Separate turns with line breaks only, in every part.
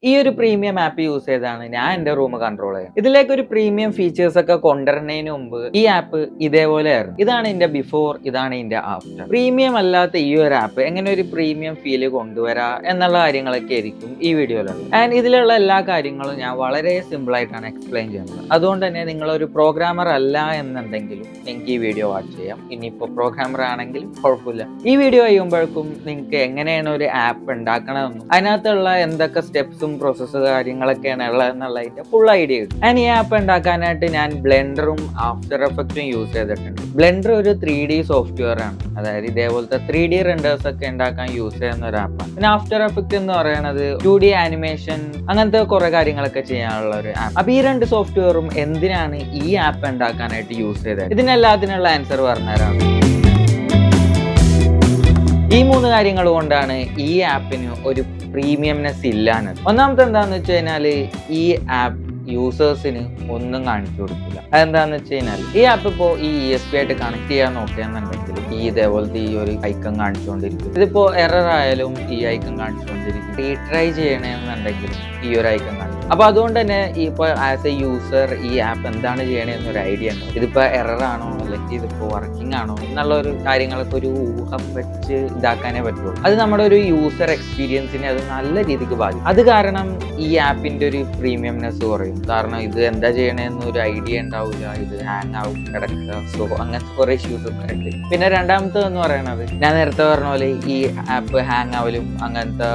ഈ ഒരു premium app use ചെയ്താണ് ഞാൻ എന്റെ റൂം കൺട്രോൾ ചെയ്യുന്നത്. ഇതിലേക്ക് ഒരു പ്രീമിയം ഫീച്ചേഴ്സ് ഒക്കെ കൊണ്ടുവരുന്നതിന് മുമ്പ് ഈ ആപ്പ് ഇതേപോലെ ആയിരുന്നു. ഇതാണ് ഇതിന്റെ ബിഫോർ, ഇതാണ് ഇതിന്റെ ആഫ്റ്റർ. പ്രീമിയം അല്ലാത്ത ഈ ഒരു ആപ്പ് എങ്ങനെ ഒരു പ്രീമിയം ഫീല് കൊണ്ടുവരാ എന്നുള്ള കാര്യങ്ങളൊക്കെ ആയിരിക്കും ഈ വീഡിയോയിലുള്ളത്. ആൻഡ് ഇതിലുള്ള എല്ലാ കാര്യങ്ങളും ഞാൻ വളരെ സിമ്പിൾ ആയിട്ടാണ് എക്സ്പ്ലെയിൻ ചെയ്യുന്നത്. അതുകൊണ്ട് തന്നെ നിങ്ങളൊരു പ്രോഗ്രാമർ അല്ല എന്നുണ്ടെങ്കിലും നിങ്ങൾക്ക് ഈ വീഡിയോ വാച്ച് ചെയ്യാം. ഇനിയിപ്പോൾ പ്രോഗ്രാമർ ആണെങ്കിലും കുഴപ്പമില്ല. ഈ വീഡിയോ ചെയ്യുമ്പോഴേക്കും നിങ്ങൾക്ക് എങ്ങനെയാണ് ഒരു ആപ്പ് ഉണ്ടാക്കണമെന്നും അതിനകത്തുള്ള എന്തൊക്കെ സ്റ്റെപ്സും പ്രോസസ്സ് കാര്യങ്ങളൊക്കെയാണ് ഉള്ളതെന്നുള്ളതിന്റെ ഫുൾ ഐഡിയ കിട്ടും. ആൻഡ് ഈ ആപ്പ് ഉണ്ടാക്കാനായിട്ട് ഞാൻ ബ്ലെൻഡറും ആഫ്റ്റർ എഫക്റ്റും യൂസ് ചെയ്തിട്ടുണ്ട്. ബ്ലെൻഡർ ഒരു 3D സോഫ്റ്റ്വെയർ ആണ്, അതായത് ഇതേപോലത്തെ 3D റെൻഡേഴ്സ് ഒക്കെ ഉണ്ടാക്കാൻ യൂസ് ചെയ്യുന്ന ഒരു ആപ്പാണ്. പിന്നെ ആഫ്റ്റർ എഫക്റ്റ് എന്ന് പറയുന്നത് 2D ആനിമേഷൻ അങ്ങനത്തെ കുറെ കാര്യങ്ങളൊക്കെ ചെയ്യാനുള്ള ഒരു ആപ്പ്. അപ്പൊ ഈ രണ്ട് സോഫ്റ്റ്വെയറും എന്തിനാണ് ഈ ആപ്പ് ഉണ്ടാക്കാനായിട്ട് യൂസ് ചെയ്തത്, ഇതിനെല്ലാത്തിനുള്ള ആൻസർ പറഞ്ഞുതരാം. ഈ 3 കാര്യങ്ങൾ കൊണ്ടാണ് ഈ ആപ്പിന് ഒരു പ്രീമിയംനെസ് ഇല്ലാന്നത്. ഒന്നാമത്തെ എന്താന്ന് വെച്ച് കഴിഞ്ഞാല് ഈ ആപ്പ് യൂസേഴ്സിന് ഒന്നും കാണിച്ചു കൊടുക്കില്ല. അതെന്താന്ന് വെച്ച് കഴിഞ്ഞാൽ ഈ ആപ്പ് ഇപ്പോൾ ഈ ESP ആയിട്ട് കണക്ട് ചെയ്യാൻ നോക്കുകയാണെന്നുണ്ടെങ്കിൽ ഇതേപോലത്തെ ഈ ഒരു ഐക്കൺ കാണിച്ചുകൊണ്ടിരിക്കും. ഇതിപ്പോ എറർ ആയാലും ഈ ഐക്കൺ കാണിച്ചുകൊണ്ടിരിക്കും. റീട്രൈ ചെയ്യണമെന്നുണ്ടെങ്കിൽ ഈ ഒരു ഐക്കൺ കാണിക്കും. അപ്പൊ അതുകൊണ്ട് തന്നെ ഇപ്പൊ ആസ് എ യൂസർ ഈ ആപ്പ് എന്താണ് ചെയ്യണമെന്നൊരു ഐഡിയ ഉണ്ട്. ഇതിപ്പോ എറർ ആണോ അല്ലെങ്കിൽ ഇതിപ്പോ വർക്കിംഗ് ആണോ എന്നുള്ള ഒരു കാര്യങ്ങളൊക്കെ ഒരു ഊഹം വെച്ച് ഇതാക്കാനേ പറ്റുള്ളൂ. അത് നമ്മുടെ ഒരു യൂസർ എക്സ്പീരിയൻസിനെ അത് നല്ല രീതിക്ക് ബാധിക്കും. അത് കാരണം ഈ ആപ്പിന്റെ ഒരു പ്രീമിയംനെസ് കുറയും. കാരണം ഇത് എന്താ ചെയ്യണമെന്ന് ഒരു ഐഡിയ ഉണ്ടാവില്ല, ഇത് ഹാങ് ആവും, കിടക്കുക, സോ അങ്ങനത്തെ കുറെ ഇഷ്യൂസ് ഒക്കെ ഉണ്ട്. പിന്നെ രണ്ടാമത്തെ എന്ന് പറയുന്നത് ഞാൻ നേരത്തെ പറഞ്ഞ പോലെ ഈ ആപ്പ് ഹാങ് ആവലും അങ്ങനത്തെ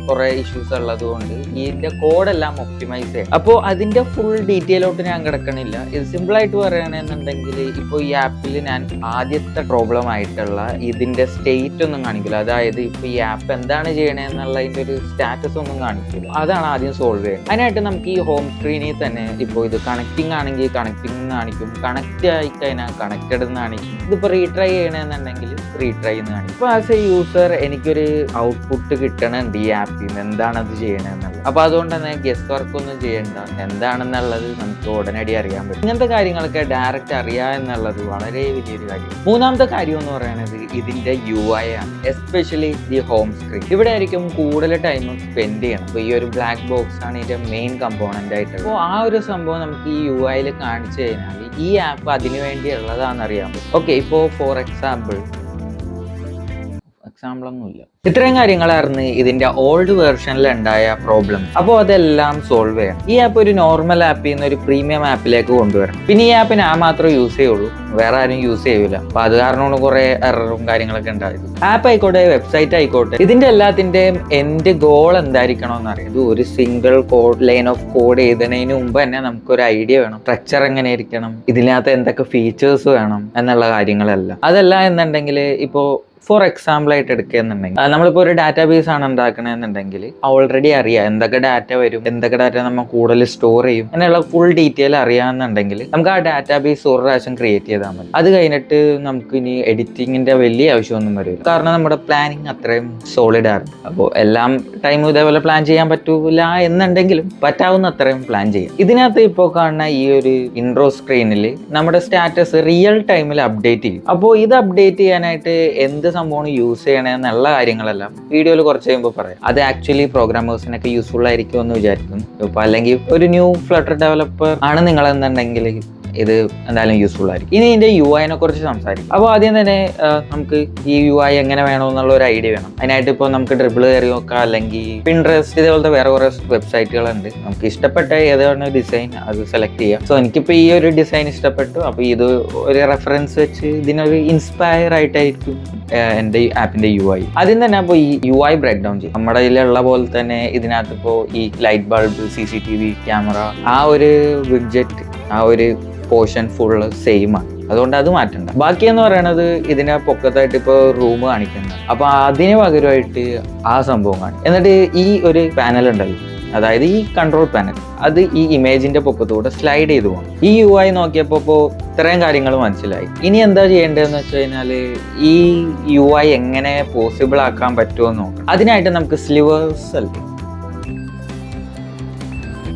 കുറെ ഇഷ്യൂസ് ഉള്ളത് കൊണ്ട് ഇതിന്റെ കോഡെല്ലാം ഒപ്റ്റിമൈസ് ചെയ്യാം. അപ്പോൾ അതിന്റെ ഫുൾ ഡീറ്റെയിലോട്ട് ഞാൻ കിടക്കണില്ല. ഇത് സിമ്പിൾ ആയിട്ട് പറയുകയാണെന്നുണ്ടെങ്കിൽ ഇപ്പോൾ ഈ ആപ്പിൽ ഞാൻ ആദ്യത്തെ പ്രോബ്ലം ആയിട്ടുള്ള ഇതിന്റെ സ്റ്റേറ്റ് ഒന്നും കാണിക്കില്ല. അതായത് ഇപ്പൊ ഈ ആപ്പ് എന്താണ് ചെയ്യണമെന്നുള്ളതിന്റെ ഒരു സ്റ്റാറ്റസ് ഒന്നും കാണിക്കില്ല. അതാണ് ആദ്യം സോൾവ് ചെയ്യുന്നത്. അതിനായിട്ട് നമുക്ക് ഈ ഹോം സ്ക്രീനിൽ തന്നെ ഇപ്പോൾ ഇത് കണക്റ്റിംഗ് ആണെങ്കിൽ കണക്റ്റിംഗ് കാണിക്കും, കണക്ട് ആയി കഴിഞ്ഞാൽ കണക്റ്റഡ് എന്ന് കാണിക്കും. ഇതിപ്പോ റീട്രൈ ചെയ്യണമെന്നുണ്ടെങ്കിൽ റീട്രൈ എന്ന് കാണിക്കും. ഇപ്പൊ ആസ് എ യൂസർ എനിക്കൊരു ഔട്ട്പുട്ട് കിട്ടണുണ്ട് ഈ ആപ്പിൽ നിന്ന്, എന്താണ് അത് ചെയ്യണമെന്നുള്ളത്. അപ്പൊ അതുകൊണ്ട് തന്നെ ഗസ് വർക്ക് ഒന്നും ചെയ്യണ്ട, എന്താണെന്നുള്ളത് നമുക്ക് ഉടനടി അറിയാൻ പറ്റും. ഇങ്ങനത്തെ കാര്യങ്ങളൊക്കെ ഡയറക്റ്റ് അറിയാ എന്നുള്ളത് വളരെ വലിയൊരു കാര്യം. മൂന്നാമത്തെ കാര്യം എന്ന് പറയുന്നത് ഇതിന്റെ UI ആണ്, എസ്പെഷ്യലി ദി ഹോം സ്ക്രീൻ. ഇവിടെ ആയിരിക്കും കൂടുതൽ ടൈം സ്പെൻഡ് ചെയ്യണം. അപ്പൊ ഈ ഒരു ബ്ലാക്ക് ബോക്സ് ആണ് ഇതിന്റെ മെയിൻ കമ്പോണന്റ് ആയിട്ട്. അപ്പോൾ ആ ഒരു സംഭവം നമുക്ക് ഈ UI കാണിച്ചു കഴിഞ്ഞാൽ ഈ ആപ്പ് അതിനു വേണ്ടിയുള്ളതാണെന്ന് അറിയാൻ പറ്റും. ഓക്കെ, ഇപ്പോൾ ഫോർ എക്സാമ്പിൾ ഒന്നുമില്ല. ഇത്രയും കാര്യങ്ങളായിരുന്നു ഇതിന്റെ ഓൾഡ് വേർഷനിൽ ഉണ്ടായ പ്രോബ്ലം. അപ്പോൾ അതെല്ലാം സോൾവ് ചെയ്യണം. ഈ ആപ്പ് ഒരു നോർമൽ ആപ്പിൽ നിന്ന് ഒരു പ്രീമിയം ആപ്പിലേക്ക് കൊണ്ടുവരണം. പിന്നെ ഈ ആപ്പ് ഞാൻ മാത്രമേ യൂസ് ചെയ്യുള്ളൂ, വേറെ ആരും യൂസ് ചെയ്യൂല. അപ്പൊ അത് കാരണമാണ് കുറെ എററും കാര്യങ്ങളൊക്കെ ഉണ്ടായത്. ആപ്പ് ആയിക്കോട്ടെ, വെബ്സൈറ്റ് ആയിക്കോട്ടെ, ഇതിന്റെ എല്ലാത്തിന്റെയും എൻഡ് ഗോൾ എന്തായിരിക്കണം അറിയാം. ഇത് ഒരു സിംഗിൾ ലൈൻ ഓഫ് കോഡ് എഴുതുന്നതിന് മുമ്പ് തന്നെ നമുക്കൊരു ഐഡിയ വേണം, സ്ട്രക്ചർ എങ്ങനെ ഇരിക്കണം, ഇതിനകത്ത് എന്തൊക്കെ ഫീച്ചേഴ്സ് വേണം എന്നുള്ള കാര്യങ്ങളെല്ലാം. അതല്ല എന്നുണ്ടെങ്കിൽ ഇപ്പോ ഫോർ എക്സാമ്പിൾ ആയിട്ട് എടുക്കുകയെന്നുണ്ടെങ്കിൽ നമ്മളിപ്പോൾ ഒരു ഡാറ്റാബേസ് ആണ് ഉണ്ടാക്കണമെന്നുണ്ടെങ്കിൽ ഓൾറെഡി അറിയാം എന്തൊക്കെ ഡാറ്റ വരും, എന്തൊക്കെ ഡാറ്റ നമ്മൾ കൂടുതൽ സ്റ്റോർ ചെയ്യും എന്നുള്ള ഫുൾ ഡീറ്റെയിൽ അറിയാമെന്നുണ്ടെങ്കിൽ നമുക്ക് ആ ഡാറ്റാബേസ് ഒരു പ്രാവശ്യം ക്രിയേറ്റ് ചെയ്താൽ മതി. അത് കഴിഞ്ഞിട്ട് നമുക്ക് ഇനി എഡിറ്റിങ്ങിന്റെ വലിയ ആവശ്യമൊന്നും വരില്ല. കാരണം നമ്മുടെ പ്ലാനിങ് അത്രയും സോളിഡ് ആണ്. അപ്പോൾ എല്ലാം ടൈമും ഇതേപോലെ പ്ലാൻ ചെയ്യാൻ പറ്റൂല എന്നുണ്ടെങ്കിലും പറ്റാവുന്ന അത്രയും പ്ലാൻ ചെയ്യാം. ഇതിനകത്ത് ഇപ്പോൾ കാണുന്ന ഈ ഒരു ഇൻട്രോ സ്ക്രീനിൽ നമ്മുടെ സ്റ്റാറ്റസ് റിയൽ ടൈമിൽ അപ്ഡേറ്റ് ചെയ്യും. അപ്പോൾ ഇത് അപ്ഡേറ്റ് ചെയ്യാനായിട്ട് എന്ത് സംഭവം യൂസ് ചെയ്യണമെന്നുള്ള കാര്യങ്ങളെല്ലാം വീഡിയോയിൽ കുറച്ച് കഴിയുമ്പോൾ പറയാം. അത് ആക്ച്വലി പ്രോഗ്രാമേഴ്സിനൊക്കെ യൂസ്ഫുൾ ആയിരിക്കും എന്ന് വിചാരിക്കുന്നു. ഇപ്പൊ അല്ലെങ്കിൽ ഒരു ന്യൂ ഫ്ലട്ടർ ഡെവലപ്പർ ആണ് നിങ്ങളെന്നുണ്ടെങ്കിൽ ഇത് എന്തായാലും യൂസ്ഫുൾ ആയിരിക്കും. ഇനി ഇതിന്റെ UI കുറിച്ച് സംസാരിക്കും. അപ്പോൾ ആദ്യം തന്നെ നമുക്ക് ഈ UI എങ്ങനെ വേണമെന്നുള്ള ഒരു ഐഡിയ വേണം. അതിനായിട്ട് ഇപ്പോൾ നമുക്ക് ഡ്രിബിൾ കയറി നോക്കാം, അല്ലെങ്കിൽ പിൻട്രസ്റ്റ് ഇതേപോലത്തെ വേറെ കുറെ വെബ്സൈറ്റുകളുണ്ട്. നമുക്ക് ഇഷ്ടപ്പെട്ട ഏതാണ് ഡിസൈൻ അത് സെലക്ട് ചെയ്യാം. സോ എനിക്കിപ്പോൾ ഈ ഒരു ഡിസൈൻ ഇഷ്ടപ്പെട്ടു. അപ്പോൾ ഇത് ഒരു റെഫറൻസ് വെച്ച് ഇതിനൊരു ഇൻസ്പയർ ആയിട്ടായിരിക്കും എൻ്റെ ആപ്പിന്റെ UI. ആദ്യം തന്നെ അപ്പോൾ ഈ UI ബ്രേക്ക് ഡൗൺ ചെയ്യും. നമ്മുടെ ഇതിലുള്ള പോലെ തന്നെ ഇതിനകത്ത് ഇപ്പോൾ ഈ ലൈറ്റ് ബൾബ്, CCTV ക്യാമറ, ആ ഒരു വിഡ്ജറ്റ്, ആ ഒരു പോർഷൻ ഫുള്ള് സെയിം ആണ്. അതുകൊണ്ട് അത് മാറ്റണ്ട. ബാക്കി എന്ന് പറയുന്നത് ഇതിനെ പൊക്കത്തായിട്ട് ഇപ്പോൾ റൂം കാണിക്കുന്നത്. അപ്പൊ അതിന് പകരമായിട്ട് ആ സംഭവം കാണും. എന്നിട്ട് ഈ ഒരു പാനൽ ഉണ്ടല്ലോ, അതായത് ഈ കൺട്രോൾ പാനൽ, അത് ഈ ഇമേജിന്റെ പൊക്കത്തൂടെ സ്ലൈഡ് ചെയ്തു പോകണം. ഈ UI നോക്കിയപ്പോ ഇത്രയും കാര്യങ്ങൾ മനസ്സിലായി. ഇനി എന്താ ചെയ്യേണ്ടതെന്ന് വെച്ച് കഴിഞ്ഞാല് ഈ UI എങ്ങനെ പോസിബിൾ ആക്കാൻ പറ്റുമോ എന്ന് നോക്കാം. അതിനായിട്ട് നമുക്ക് സ്ലിവേഴ്സ് അല്ലേ,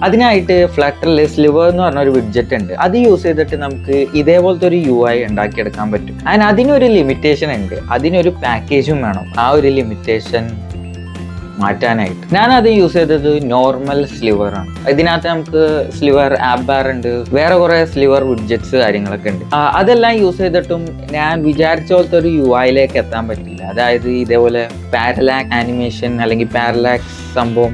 അതിനായിട്ട് ഫ്ലട്ടറിൽ സ്ലിവർ എന്ന് പറഞ്ഞ ഒരു വിഡ്ജറ്റ് ഉണ്ട്. അത് യൂസ് ചെയ്തിട്ട് നമുക്ക് ഇതേപോലത്തെ ഒരു UI ഉണ്ടാക്കിയെടുക്കാൻ പറ്റും. ആൻഡ് അതിനൊരു ലിമിറ്റേഷൻ ഉണ്ട്, അതിനൊരു പാക്കേജും വേണം. ആ ഒരു ലിമിറ്റേഷൻ മാറ്റാനായിട്ട്. ഞാനത് യൂസ് ചെയ്തത് നോർമൽ സ്ലിവർ ആണ്. ഇതിനകത്ത് നമുക്ക് സ്ലിവർ ആപ്പ് ബാർ ഉണ്ട്, വേറെ കുറെ സ്ലിവർ വിഡ്ജറ്റ്സ് കാര്യങ്ങളൊക്കെ ഉണ്ട്. അതെല്ലാം യൂസ് ചെയ്തിട്ടും ഞാൻ വിചാരിച്ച പോലത്തെ ഒരു UI എത്താൻ പറ്റില്ല. അതായത് ഇതേപോലെ പാരലാക്സ് ആനിമേഷൻ അല്ലെങ്കിൽ പാരലാക്സ് സംഭവം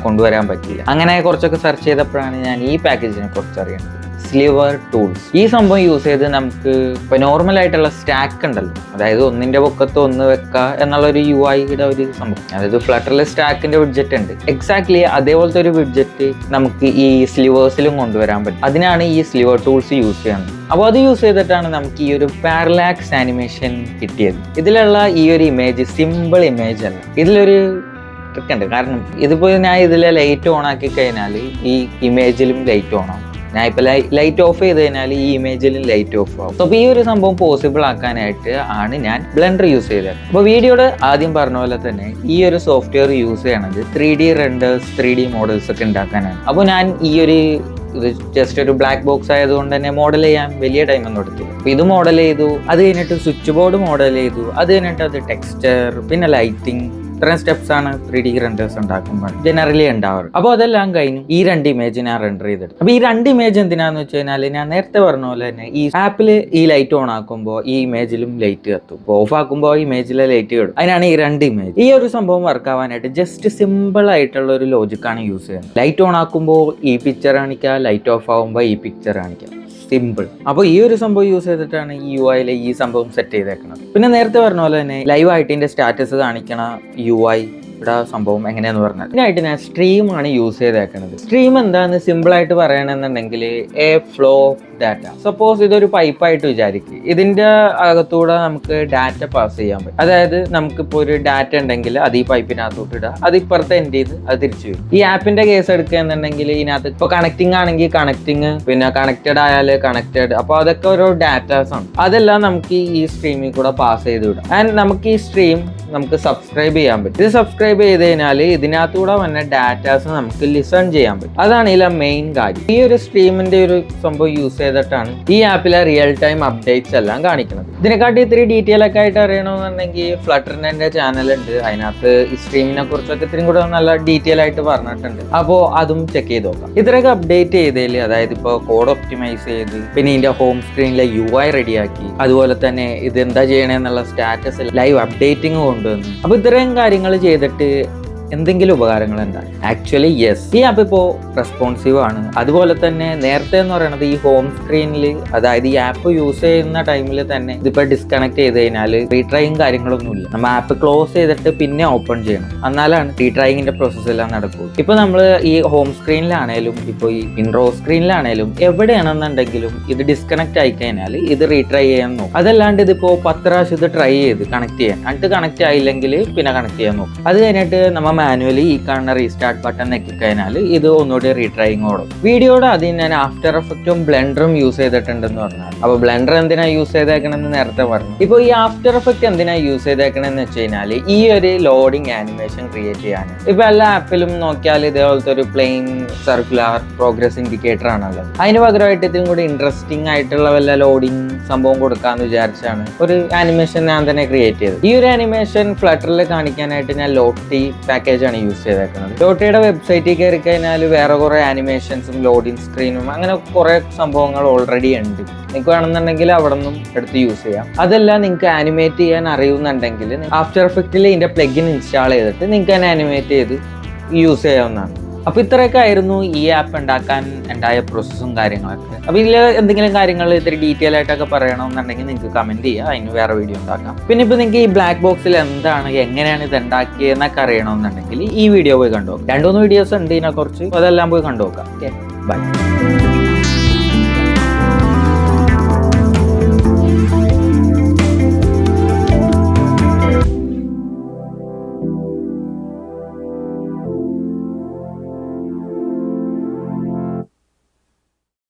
കൊണ്ടുവരാൻ പറ്റില്ല. അങ്ങനെ കുറച്ചൊക്കെ സെർച്ച് ചെയ്തപ്പോഴാണ് ഞാൻ ഈ പാക്കേജിനെ കുറിച്ച് അറിയുന്നത്, സ്ലിവർ ടൂൾസ്. ഈ സംഭവം യൂസ് ചെയ്ത് നമുക്ക് ഇപ്പൊ നോർമൽ ആയിട്ടുള്ള സ്റ്റാക്ക് ഉണ്ടല്ലോ, അതായത് ഒന്നിന്റെ പൊക്കത്ത് ഒന്ന് വെക്കുക എന്നുള്ളൊരു UI-യുടെ ഒരു സംഭവം, അതായത് ഫ്ലട്ടറിൽ സ്റ്റാക്കിന്റെ വിഡ്ജറ്റ് ഉണ്ട്, എക്സാക്ട്ലി അതേപോലത്തെ ഒരു വിഡ്ജറ്റ് നമുക്ക് ഈ സ്ലിവേഴ്സിലും കൊണ്ടുവരാൻ പറ്റും. അതിനാണ് ഈ സ്ലിവർ ടൂൾസ് യൂസ് ചെയ്യുന്നത്. അപ്പോൾ അത് യൂസ് ചെയ്തിട്ടാണ് നമുക്ക് ഈ ഒരു പാരലാക്സ് ആനിമേഷൻ കിട്ടിയത്. ഇതിലുള്ള ഈ ഒരു ഇമേജ് സിമ്പിൾ ഇമേജ് അല്ല, ഇതിലൊരു ട്രിക്ക് ഉണ്ട്. കാരണം ഇതിപ്പോൾ ഞാൻ ഇതിലെ ലൈറ്റ് ഓൺ ആക്കി കഴിഞ്ഞാൽ ഈ ഇമേജിലും ലൈറ്റ് ഓൺ ആവും. ഞാൻ ഇപ്പോൾ ലൈറ്റ് ഓഫ് ചെയ്ത് കഴിഞ്ഞാൽ ഈ ഇമേജിലും ലൈറ്റ് ഓഫ് ആവും. അപ്പോൾ ഈ ഒരു സംഭവം പോസിബിൾ ആക്കാനായിട്ട് ആണ് ഞാൻ ബ്ലെൻഡർ യൂസ് ചെയ്തത്. അപ്പോൾ വീഡിയോയുടെ ആദ്യം പറഞ്ഞ പോലെ തന്നെ ഈ ഒരു സോഫ്റ്റ്വെയർ യൂസ് ചെയ്യണത് 3D റെൻഡേഴ്സ് 3D മോഡൽസ് ഒക്കെ ഉണ്ടാക്കാനാണ്. അപ്പോൾ ഞാൻ ഈ ഒരു ഇത് ജസ്റ്റ് ഒരു ബ്ലാക്ക് ബോക്സ് ആയതുകൊണ്ട് തന്നെ മോഡൽ ചെയ്യാൻ വലിയ ടൈമൊന്നും എടുത്തില്ല. അപ്പൊ ഇത് മോഡൽ ചെയ്തു, അത് കഴിഞ്ഞിട്ട് സ്വിച്ച് ബോർഡ് മോഡൽ ചെയ്തു, അത് കഴിഞ്ഞിട്ട് അത് ടെക്സ്ചർ, പിന്നെ ലൈറ്റിംഗ്, ഇത്രയും സ്റ്റെപ്സ് ആണ് 3D റെൻഡേഴ്സ് ഉണ്ടാക്കുമ്പോൾ ജനറലി ഉണ്ടാവാറ്. അപ്പോൾ അതെല്ലാം കഴിഞ്ഞു ഈ 2 ഇമേജ് ഞാൻ റെൻഡർ ചെയ്തിട്ട്. അപ്പോൾ ഈ 2 ഇമേജ് എന്തിനാന്ന് വെച്ച് കഴിഞ്ഞാൽ ഞാൻ നേരത്തെ പറഞ്ഞ പോലെ തന്നെ ഈ ആപ്പിൽ ഈ ലൈറ്റ് ഓൺ ആക്കുമ്പോൾ ഈ ഇമേജിലും ലൈറ്റ് കത്തും, ഓഫ് ആക്കുമ്പോൾ ഇമേജിലെ ലൈറ്റ് കെടും. അതിനാണ് ഈ 2 ഇമേജ്. ഈ ഒരു സംഭവം വർക്ക് ആവാനായിട്ട് ജസ്റ്റ് സിമ്പിൾ ആയിട്ടുള്ള ഒരു ലോജിക്കാണ് യൂസ് ചെയ്യുന്നത്. ലൈറ്റ് ഓൺ ആക്കുമ്പോൾ ഈ പിക്ചർ കാണിക്കുക, ലൈറ്റ് ഓഫ് ആകുമ്പോൾ ഈ പിക്ചർ കാണിക്കുക, സിമ്പിൾ. അപ്പോൾ ഈ ഒരു സംഭവം യൂസ് ചെയ്തിട്ടാണ് ഈ UI ഈ സംഭവം സെറ്റ് ചെയ്തേക്കുന്നത്. പിന്നെ നേരത്തെ പറഞ്ഞ പോലെ തന്നെ ലൈവ് ആയിട്ട് ഇതിന്റെ സ്റ്റാറ്റസ് കാണിക്കണ UI സംഭവം എങ്ങനെയാന്ന് പറഞ്ഞാൽ ഇതിനായിട്ട് ഞാൻ സ്ട്രീം ആണ് യൂസ് ചെയ്തേക്കുന്നത്. സ്ട്രീം എന്താന്ന് സിമ്പിൾ ആയിട്ട് പറയണമെന്നുണ്ടെങ്കിൽ എ ഫ്ലോ ഡാറ്റ. സപ്പോസ് ഇതൊരു പൈപ്പായിട്ട് വിചാരിക്കുക, ഇതിന്റെ അകത്തൂടെ നമുക്ക് ഡാറ്റ പാസ് ചെയ്യാൻ പറ്റും. അതായത് നമുക്കിപ്പോൾ ഒരു ഡാറ്റ ഉണ്ടെങ്കിൽ അത് ഈ പൈപ്പിനകത്തോട്ട് ഇടുക, അത് ഇപ്പുറത്തെ എൻഡ് ചെയ്ത് അത് തിരിച്ചു വരും. ഈ ആപ്പിന്റെ കേസ് എടുക്കുക എന്നുണ്ടെങ്കിൽ ഇതിനകത്ത് ഇപ്പോൾ കണക്റ്റിംഗ് ആണെങ്കിൽ കണക്റ്റിംഗ്, പിന്നെ കണക്റ്റഡ് ആയാൽ കണക്റ്റഡ്, അപ്പോൾ അതൊക്കെ ഓരോ ഡാറ്റാസ് ആണ്. അതെല്ലാം നമുക്ക് ഈ സ്ട്രീമിൽ കൂടെ പാസ് ചെയ്ത് വിടാം. ആൻഡ് നമുക്ക് ഈ സ്ട്രീം നമുക്ക് സബ്സ്ക്രൈബ് ചെയ്യാൻ പറ്റും. ഇത് സബ്സ്ക്രൈബ് ചെയ്ത് കഴിഞ്ഞാൽ ഇതിനകത്തൂടെ വന്ന ഡാറ്റാസ് നമുക്ക് ലിസൺ ചെയ്യാൻ പറ്റും. അതാണ് ഇതിലെ മെയിൻ കാര്യം. ഈ ഒരു സ്ട്രീമിന്റെ ഒരു സംഭവം യൂസ് ചെയ്തിട്ടാണ് ഈ ആപ്പിലെ റിയൽ ടൈം അപ്ഡേറ്റ്സ് എല്ലാം കാണിക്കുന്നത്. ഇതിനെക്കാട്ടി ഇത്തിരി ഡീറ്റെയിൽ ഒക്കെ ആയിട്ട് അറിയണമെന്നുണ്ടെങ്കിൽ ഫ്ലട്ടറിന്റെ ചാനൽ ഉണ്ട്, അതിനകത്ത് ഈ സ്ട്രീമിനെ കുറിച്ചൊക്കെ ഇത്തിരി കൂടെ നല്ല ഡീറ്റെയിൽ ആയിട്ട് പറഞ്ഞിട്ടുണ്ട്. അപ്പോൾ അതും ചെക്ക് ചെയ്ത് നോക്കാം. ഇത്രയൊക്കെ അപ്ഡേറ്റ് ചെയ്തതിൽ, അതായത് ഇപ്പോൾ കോഡ് ഒപ്റ്റിമൈസ് ചെയ്ത്, പിന്നെ ഇതിന്റെ ഹോം സ്ക്രീനിലെ UI റെഡിയാക്കി, അതുപോലെ തന്നെ ഇത് എന്താ ചെയ്യണമെന്നുള്ള സ്റ്റാറ്റസ് ലൈവ് അപ്ഡേറ്റിംഗ് കൊണ്ടുവന്നു. അപ്പോൾ ഇത്രയും കാര്യങ്ങൾ ചെയ്തിട്ട് എന്തെങ്കിലും ഉപകാരങ്ങൾ ഉണ്ടായി? Actually yes. ഈ ആപ്പ് ഇപ്പോൾ റെസ്പോൺസീവ് ആണ്. അതുപോലെ തന്നെ നേരത്തെ എന്ന് പറയുന്നത് ഈ ഹോം സ്ക്രീനിൽ, അതായത് ഈ ആപ്പ് യൂസ് ചെയ്യുന്ന ടൈമിൽ തന്നെ ഇതിപ്പോൾ ഡിസ്കണക്ട് ചെയ്ത് കഴിഞ്ഞാൽ റീട്രൈയും കാര്യങ്ങളൊന്നുമില്ല. നമ്മൾ ആപ്പ് ക്ലോസ് ചെയ്തിട്ട് പിന്നെ ഓപ്പൺ ചെയ്യണം, എന്നാലാണ് റീട്രൈയിങ്ങിന്റെ പ്രോസസ്സ് എല്ലാം നടക്കുള്ളൂ. ഇപ്പോൾ നമ്മൾ ഈ ഹോം സ്ക്രീനിലാണേലും ഇപ്പോൾ ഈ ഇൻട്രോ സ്ക്രീനിലാണേലും എവിടെയാണെന്നുണ്ടെങ്കിലും ഇത് ഡിസ്കണക്ട് ആയി കഴിഞ്ഞാൽ ഇത് റീട്രൈ ചെയ്യാൻ നോക്കും. അതല്ലാണ്ട് ഇതിപ്പോൾ 10 പ്രാവശ്യം ഇത് ട്രൈ ചെയ്ത് കണക്ട് ചെയ്യാൻ, എന്നിട്ട് കണക്ട് ആയില്ലെങ്കിൽ പിന്നെ കണക്ട് ചെയ്യാൻ നോക്കും. അത് കഴിഞ്ഞിട്ട് നമ്മൾ മാനുവലി ഈ കാണുന്ന റീസ്റ്റാർട്ട് ബട്ടൺ നെക്കി കഴിഞ്ഞാൽ ഇത് ഒന്നുകൂടി റീട്രൈയിങ് ഓടും. വീഡിയോയുടെ ആദ്യം ഞാൻ ആഫ്റ്റർ എഫക്റ്റും ബ്ലെൻഡറും യൂസ് ചെയ്തിട്ടുണ്ടെന്ന് പറഞ്ഞാൽ, അപ്പോൾ ബ്ലെൻഡർ എന്തിനാ യൂസ് ചെയ്തേക്കണമെന്ന് നേരത്തെ പറഞ്ഞു. ഇപ്പോൾ ഈ ആഫ്റ്റർ എഫക്റ്റ് എന്തിനാ യൂസ് ചെയ്തേക്കണമെന്ന് വെച്ച് കഴിഞ്ഞാൽ ഈ ഒരു ലോഡിങ് ആനിമേഷൻ ക്രിയേറ്റ് ചെയ്യാൻ. ഇപ്പൊ എല്ലാ ആപ്പിലും നോക്കിയാൽ ഇതേപോലത്തെ ഒരു പ്ലെയിൻ സർക്കുലർ പ്രോഗ്രസ് ഇൻഡിക്കേറ്റർ ആണുള്ളത്. അതിന് പകരമായിട്ട് ഇതിനും കൂടി ഇൻട്രസ്റ്റിംഗ് ആയിട്ടുള്ള വല്ല ലോഡിങ് സംഭവം കൊടുക്കാന്ന് വിചാരിച്ചാണ് ഒരു ആനിമേഷൻ ഞാൻ തന്നെ ക്രിയേറ്റ് ചെയ്തത്. ഈ ഒരു ആനിമേഷൻ ഫ്ലട്ടറിൽ കാണിക്കാനായിട്ട് ഞാൻ ലോട്ടി പാക്കേജ് ആണ് യൂസ് ചെയ്തേക്കുന്നത്. ലോട്ടിയുടെ വെബ്സൈറ്റിൽ കയറി കഴിഞ്ഞാൽ വേറെ കുറെ ആനിമേഷൻസും ലോഡിംഗ് സ്ക്രീനും അങ്ങനെ കുറെ സംഭവങ്ങൾ ഓൾറെഡി ഉണ്ട്. നിങ്ങൾക്ക് വേണമെന്നുണ്ടെങ്കിൽ അവിടെ നിന്നും എടുത്ത് യൂസ് ചെയ്യാം. അതെല്ലാം നിങ്ങൾക്ക് ആനിമേറ്റ് ചെയ്യാൻ അറിയുന്നുണ്ടെങ്കിൽ ആഫ്റ്റർ എഫക്റ്റിൽ ഇതിന്റെ പ്ലഗിൻ ഇൻസ്റ്റാൾ ചെയ്തിട്ട് നിങ്ങൾക്ക് തന്നെ ആനിമേറ്റ് ചെയ്ത് യൂസ് ചെയ്യാവുന്നതാണ്. അപ്പൊ ഇത്രയൊക്കെ ആയിരുന്നു ഈ ആപ്പ് ഉണ്ടാക്കാൻ ഉണ്ടായ പ്രോസസ്സും കാര്യങ്ങളൊക്കെ. അപ്പൊ ഇതിൽ എന്തെങ്കിലും കാര്യങ്ങൾ ഇത്തിരി ഡീറ്റെയിൽ ആയിട്ടൊക്കെ പറയണമെന്നുണ്ടെങ്കിൽ നിങ്ങൾക്ക് കമന്റ് ചെയ്യുക, അതിന് വേറെ വീഡിയോ ഉണ്ടാക്കാം. പിന്നെ ഇപ്പൊ നിങ്ങൾക്ക് ഈ ബ്ലാക്ക് ബോക്സിൽ എന്താണ്, എങ്ങനെയാണ് ഇത് ഉണ്ടാക്കിയെന്നൊക്കെ അറിയണമെന്നുണ്ടെങ്കിൽ ഈ വീഡിയോ പോയി കണ്ടുനോക്കാം. 2-3 വീഡിയോസ് ഉണ്ട് ഇതിനെ കുറിച്ച്, അതെല്ലാം പോയി കണ്ടുനോക്കാം. Okay, by.